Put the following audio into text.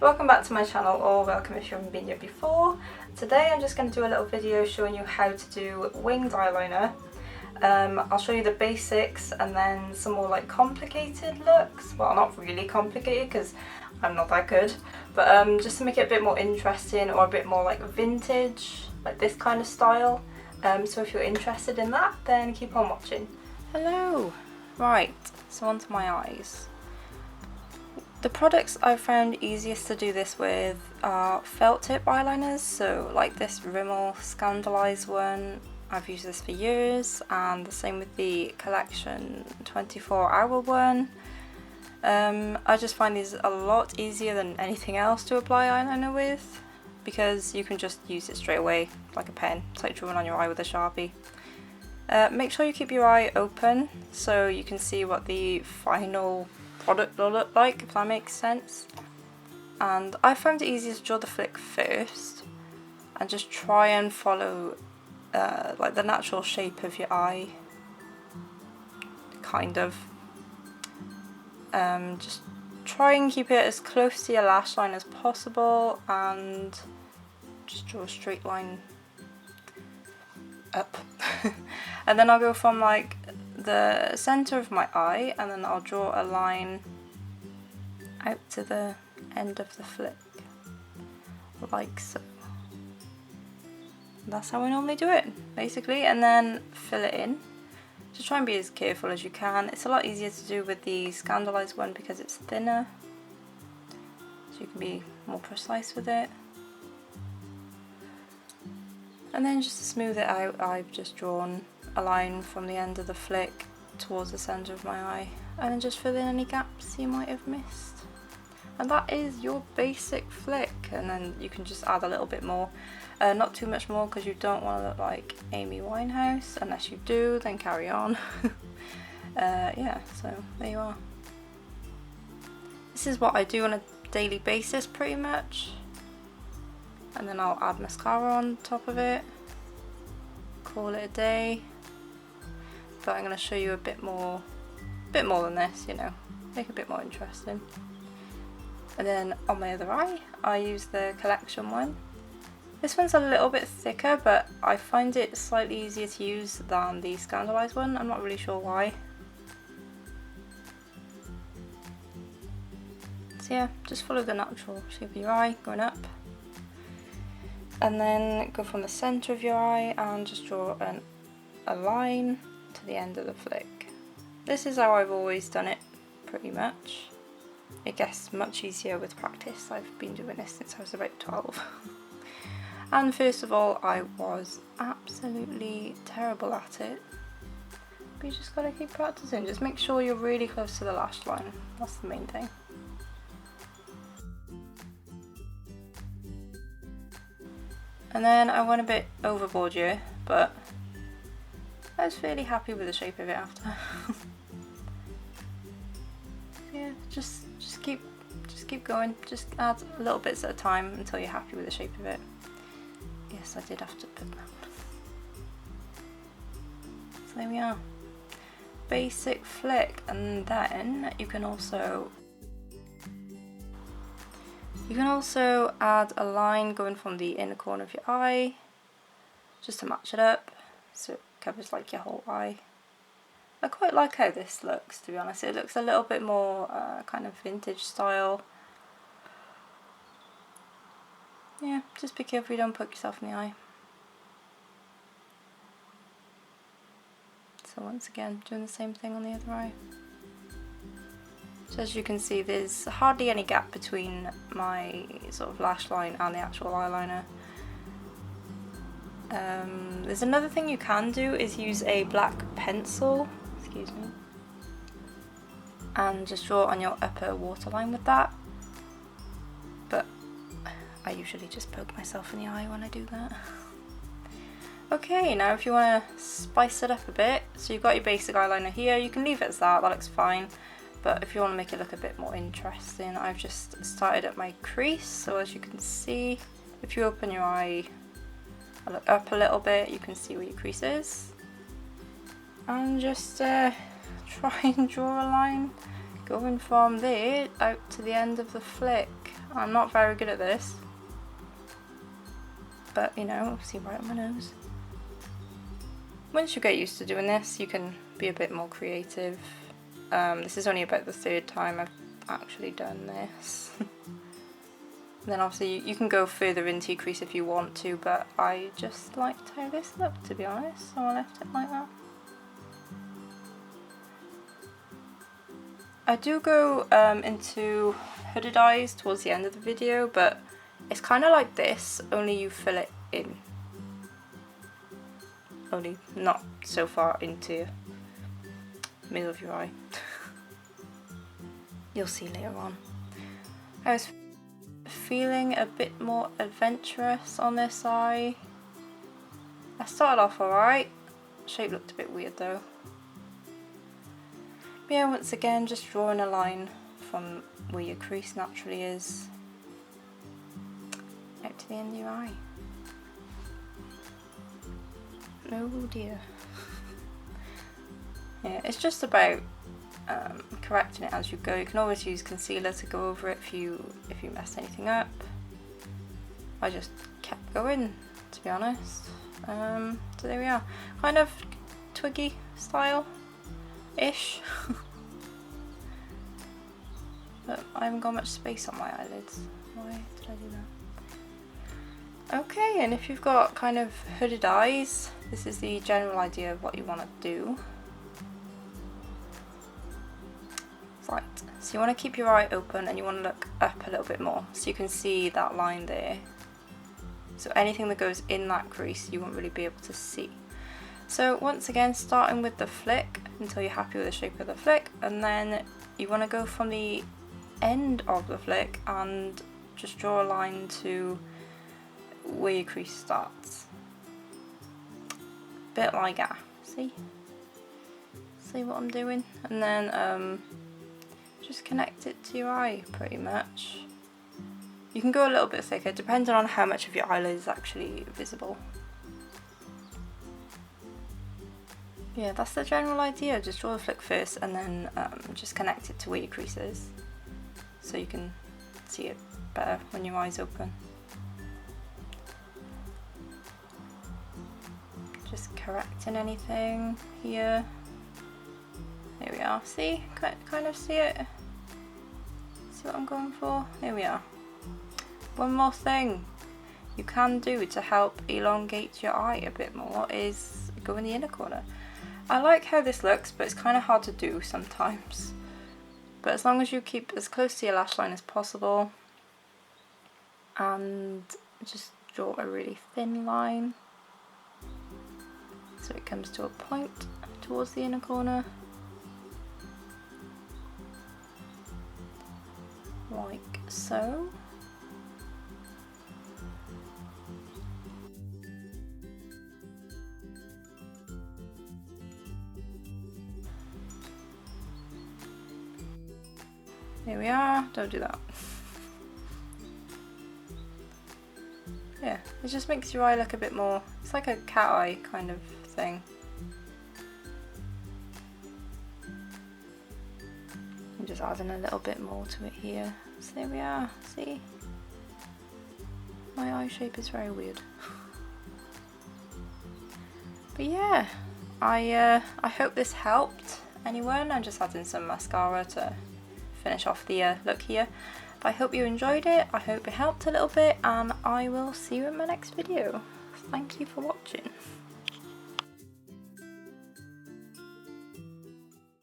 Welcome back to my channel, or welcome if you haven't been here before. Today I'm just going to do a little video showing you how to do winged eyeliner. I'll show you the basics and then some more like complicated looks. Well, not really complicated because I'm not that good, but just to make it a bit more interesting or a bit more like vintage, like this kind of style. So if you're interested in that, then keep on watching. Hello! Right, so onto my eyes. The products I've found easiest to do this with are felt tip eyeliners, so like this Rimmel Scandaleyes one. I've used this for years, and the same with the Collection 24-hour one. I just find these a lot easier than anything else to apply eyeliner with, because you can just use it straight away like a pen. It's like drawing on your eye with a Sharpie. Make sure you keep your eye open so you can see what the final product will look like, if that makes sense. And I found it easiest to draw the flick first and just try and follow like the natural shape of your eye, kind of. Just try and keep it as close to your lash line as possible and just draw a straight line up. And then I'll go from like the center of my eye, and then I'll draw a line out to the end of the flick, like so. That's how I normally do it, basically, and then fill it in. Just try and be as careful as you can. It's a lot easier to do with the Scandaleyes one because it's thinner, so you can be more precise with it. And then just to smooth it out, I've just drawn a line from the end of the flick towards the centre of my eye, and then just fill in any gaps you might have missed. And that is your basic flick, and then you can just add a little bit more. Not too much more because you don't want to look like Amy Winehouse. Unless you do, then carry on. Yeah, so there you are. This is what I do on a daily basis pretty much. And then I'll add mascara on top of it, call it a day. But I'm going to show you a bit more than this, you know, make it a bit more interesting. And then on my other eye, I use the Collection one. This one's a little bit thicker, but I find it slightly easier to use than the Scandaleyes one. I'm not really sure why. So yeah, just follow the natural shape of your eye, going up. And then go from the centre of your eye and just draw a line to the end of the flick. This is how I've always done it, pretty much. It gets much easier with practice. I've been doing this since I was about 12. And first of all, I was absolutely terrible at it. But you just gotta keep practicing. Just make sure you're really close to the lash line. That's the main thing. And then I went a bit overboard here, but I was fairly happy with the shape of it after. Yeah, just keep going. Just add little bits at a time until you're happy with the shape of it. Yes, I did have to put that. So there we are. Basic flick, and then you can also add a line going from the inner corner of your eye, just to match it up, so it covers like your whole eye. I quite like how this looks, to be honest. It looks a little bit more kind of vintage style. Yeah, just be careful you don't poke yourself in the eye. So once again, doing the same thing on the other eye. So as you can see, there's hardly any gap between my sort of lash line and the actual eyeliner. There's another thing you can do is use a black pencil, excuse me, and just draw on your upper waterline with that. But I usually just poke myself in the eye when I do that. Okay, now if you want to spice it up a bit, so you've got your basic eyeliner here, you can leave it as that looks fine. But if you want to make it look a bit more interesting, I've just started at my crease. So as you can see, if you open your eye, look up a little bit, you can see where your crease is. And just try and draw a line going from there out to the end of the flick. I'm not very good at this, but you know, see right on my nose. Once you get used to doing this, you can be a bit more creative. This is only about the 3rd time I've actually done this. Then obviously you can go further into your crease if you want to, but I just liked how this looked, to be honest, so I left it like that. I do go into hooded eyes towards the end of the video, but it's kind of like this, only you fill it in. Only not so far into the middle of your eye. You'll see later on. I was feeling a bit more adventurous on this eye. I started off alright. Shape looked a bit weird though. But yeah, once again, just drawing a line from where your crease naturally is out to the end of your eye. Oh dear. Yeah, it's just about correcting it as you go. You can always use concealer to go over it if you mess anything up. I just kept going, to be honest. So there we are. Kind of twiggy style-ish. But I haven't got much space on my eyelids. Why did I do that? Okay, and if you've got kind of hooded eyes, this is the general idea of what you want to do. Right, so you want to keep your eye open and you want to look up a little bit more so you can see that line there. So anything that goes in that crease you won't really be able to see. So once again, starting with the flick until you're happy with the shape of the flick, and then you want to go from the end of the flick and just draw a line to where your crease starts. Bit like that, see? See what I'm doing? And then just connect it to your eye pretty much. You can go a little bit thicker depending on how much of your eyelid is actually visible. Yeah, that's the general idea. Just draw the flick first and then just connect it to where your crease is so you can see it better when your eye's open. Just correcting anything here. There we are. See? Kind of see it? See what I'm going for? There we are. One more thing you can do to help elongate your eye a bit more is go in the inner corner. I like how this looks, but it's kind of hard to do sometimes. But as long as you keep as close to your lash line as possible and just draw a really thin line so it comes to a point towards the inner corner. Like so. Here we are, don't do that. Yeah, it just makes your eye look a bit more, it's like a cat eye kind of thing. I'm just adding a little bit more to it here. So there we are, see? My eye shape is very weird. But yeah, I hope this helped anyone. I'm just adding some mascara to finish off the look here. But I hope you enjoyed it, I hope it helped a little bit, and I will see you in my next video. Thank you for watching.